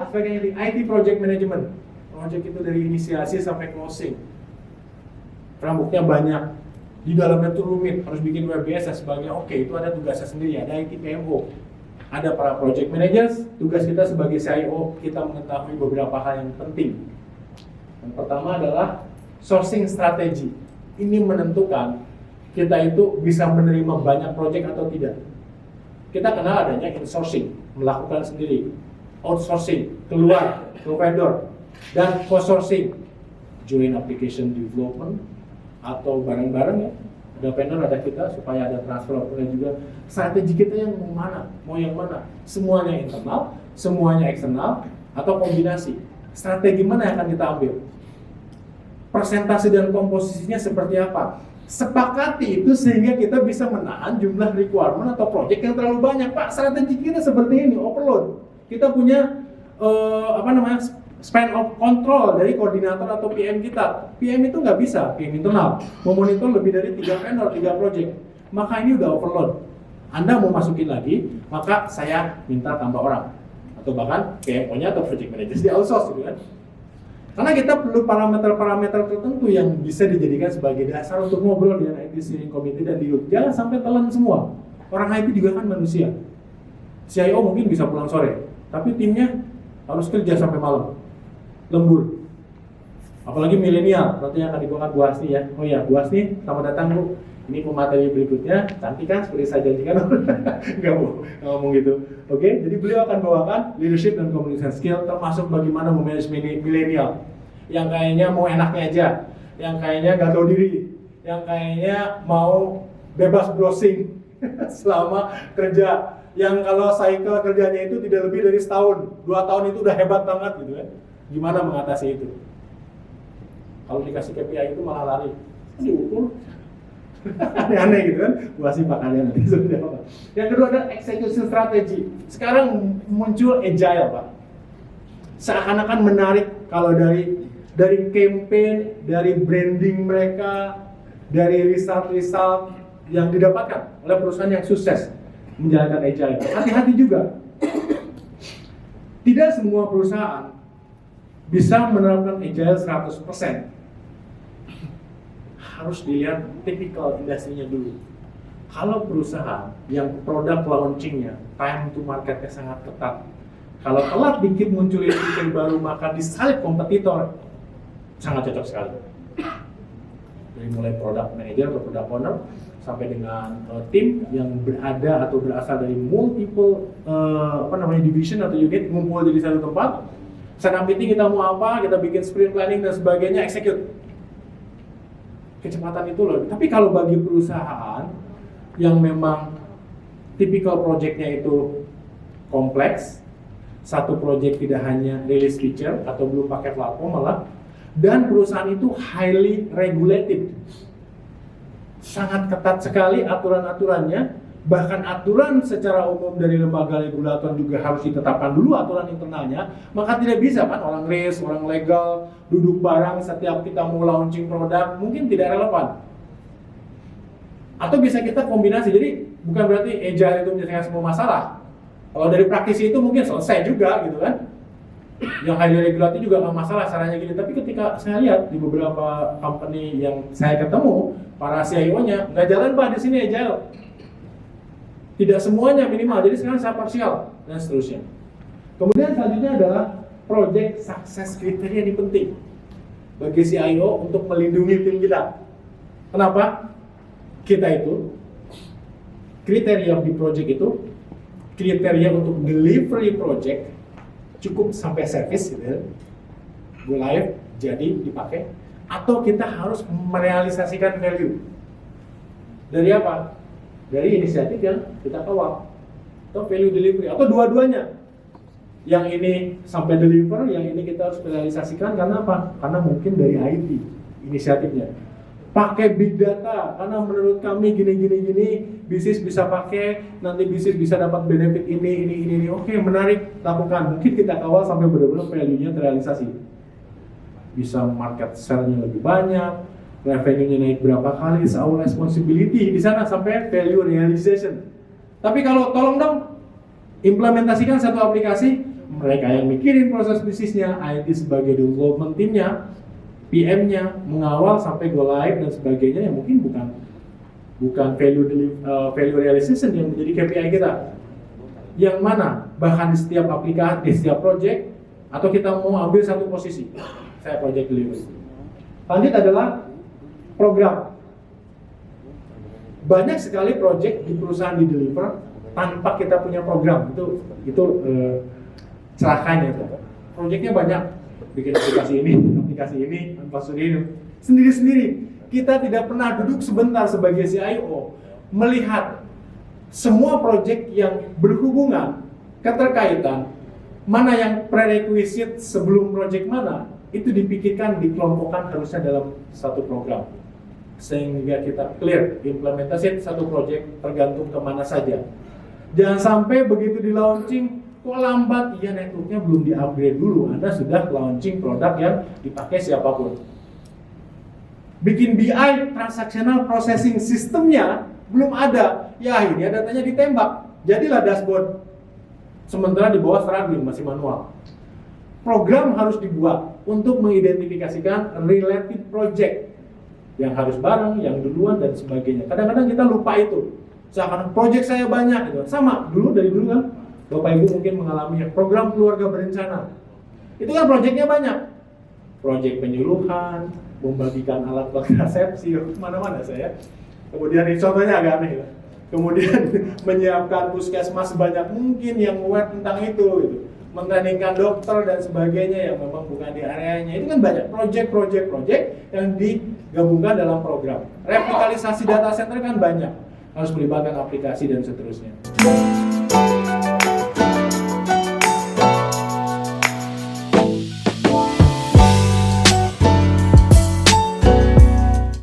aspek yang di IT project management. Project itu dari inisiasi sampai closing. Rambutnya banyak, di dalamnya tuh rumit, harus bikin WBS dan sebagainya. Oke, itu ada tugasnya sendiri, ada IT PMO. Ada para project managers, tugas kita sebagai CIO, kita mengetahui beberapa hal yang penting. Yang pertama adalah sourcing strategi. Ini menentukan kita itu bisa menerima banyak project atau tidak. Kita kenal adanya insourcing, melakukan sendiri, outsourcing, keluar ke vendor, dan co-sourcing, joint application development, atau bareng-bareng ya, ada vendor, ada kita, supaya ada transfer ordernya juga. Strategi kita yang mau yang mana? Semuanya internal, semuanya eksternal, atau kombinasi. Strategi mana yang akan kita ambil? Persentase dan komposisinya seperti apa? Sepakati itu sehingga kita bisa menahan jumlah requirement atau project yang terlalu banyak. Pak, strategi kita seperti ini, overload. Kita punya span of control dari koordinator atau PM kita. PM itu nggak bisa, PM internal memonitor lebih dari 3 vendor, 3 project. Maka ini udah overload. Anda mau masukin lagi, maka saya minta tambah orang. Atau bahkan PMO-nya atau project manager di outsource gitu kan. Karena kita perlu parameter-parameter tertentu yang bisa dijadikan sebagai dasar untuk ngobrol dengan IT steering committee dan dirut. Jangan sampai telan semua. Orang IT juga kan manusia. CIO mungkin bisa pulang sore, tapi timnya harus kerja sampai malam. Lembur. Apalagi milenial, nanti yang akan dibawakan Bu Hasni ya. Oh ya, Bu Hasni, selamat datang Bu. Ini pemateri berikutnya, cantik kan seperti saya janjikan. Enggak Bu, nggak ngomong gitu. Oke, jadi beliau akan bawakan leadership dan communication skill, termasuk bagaimana memanage milenial. Yang kayaknya mau enaknya aja, yang kayaknya gak tahu diri, yang kayaknya mau bebas browsing selama kerja. Yang kalau cycle kerjanya itu tidak lebih dari setahun, 2 tahun itu udah hebat banget gitu kan. Gimana mengatasi itu? Kalau dikasih KPI itu malah lari, diukur. Aneh-aneh gitu kan, buat sih Pak kalian nanti seperti apa. Yang kedua ada execution strategy. Sekarang muncul agile Pak. Seakan-akan menarik kalau dari campaign, dari branding mereka, dari result-result yang didapatkan oleh perusahaan yang sukses menjalankan agile. Hati-hati juga. Tidak semua perusahaan bisa menerapkan agile 100%. Harus dilihat tipikal industrinya dulu. Kalau perusahaan yang produk launchingnya, time to marketnya sangat ketat, kalau telat dikit munculin feature baru maka disalip kompetitor, sangat cocok sekali. Dari mulai product manager atau product owner sampai dengan tim yang berada atau berasal dari multiple division atau unit ngumpul di satu tempat. Sedang meeting kita mau apa, kita bikin sprint planning dan sebagainya, execute. Kecepatan itu loh. Tapi kalau bagi perusahaan yang memang tipikal projectnya itu kompleks, satu project tidak hanya release feature atau belum pakai platform malah, dan perusahaan itu highly regulated, sangat ketat sekali aturan-aturannya. Bahkan aturan secara umum dari lembaga regulator juga harus ditetapkan dulu aturan internalnya. Maka tidak bisa kan orang risk, orang legal duduk bareng setiap kita mau launching produk, mungkin tidak relevan. Atau bisa kita kombinasi, jadi bukan berarti agile itu menyelesaikan semua masalah. Kalau dari praktisi itu mungkin selesai juga gitu kan. Yang highly regulated juga nggak masalah caranya gini. Tapi ketika saya lihat di beberapa company yang saya ketemu, para CIO-nya nggak jalan Pak di sini agile. Tidak semuanya minimal, jadi sekarang saya parsial dan seterusnya. Kemudian selanjutnya adalah project success criteria ini penting bagi CIO untuk melindungi tim kita. Kenapa? Kita itu kriteria di project itu kriteria untuk delivery project cukup sampai service gitu ya, go live, jadi dipakai, atau kita harus merealisasikan value. Dari apa? Dari inisiatif yang kita kawal, atau value delivery, atau dua-duanya. Yang ini sampai deliver, yang ini kita harus realisasikan. Karena apa? Karena mungkin dari IT inisiatifnya. Pakai big data, karena menurut kami gini, bisnis bisa pakai, nanti bisnis bisa dapat benefit ini. Oke, menarik, lakukan. Mungkin kita kawal sampai benar-benar value-nya terrealisasi. Bisa market share-nya lebih banyak, revenue-nya naik berapa kali, it's our responsibility di sana sampai value realization. Tapi kalau tolong dong implementasikan satu aplikasi mereka yang mikirin proses bisnisnya, IT sebagai development timnya, PM-nya mengawal sampai go live dan sebagainya, yang mungkin bukan value realization yang menjadi KPI kita. Yang mana bahkan di setiap aplikasi, di setiap project, atau kita mau ambil satu posisi, saya project delivery. Lanjut adalah program. Banyak sekali project di perusahaan di deliver tanpa kita punya program. Itu celakanya itu. Projectnya banyak, bikin aplikasi ini, sendiri-sendiri. Kita tidak pernah duduk sebentar sebagai CIO melihat semua project yang berhubungan, keterkaitan, mana yang prerequisite sebelum project mana, itu dipikirkan, dikelompokkan harusnya dalam satu program. Sehingga kita clear, implementasi satu project tergantung kemana saja. Jangan sampai begitu di launching, kok lambat, iya networknya belum di-upgrade dulu, Anda sudah launching produk yang dipakai siapapun. Bikin BI, transactional processing sistemnya, belum ada, ya akhirnya datanya ditembak, jadilah dashboard. Sementara di bawah struggling, masih manual. Program harus dibuat untuk mengidentifikasikan related project yang harus bareng, yang duluan dan sebagainya. Kadang-kadang kita lupa itu. Seakan project saya banyak gitu. Sama dari dulu kan, Bapak Ibu mungkin mengalami program keluarga berencana. Itu kan projectnya banyak. Project penyuluhan, membagikan alat kontrasepsi, mana-mana saya. Kemudian ini contohnya agak aneh ya. Kemudian menyiapkan puskesmas sebanyak mungkin yang aware tentang itu gitu. Mentrainingkan dokter dan sebagainya yang memang bukan di areanya. Itu kan banyak project yang digabungkan dalam program. Revitalisasi data center kan banyak, harus melibatkan aplikasi dan seterusnya.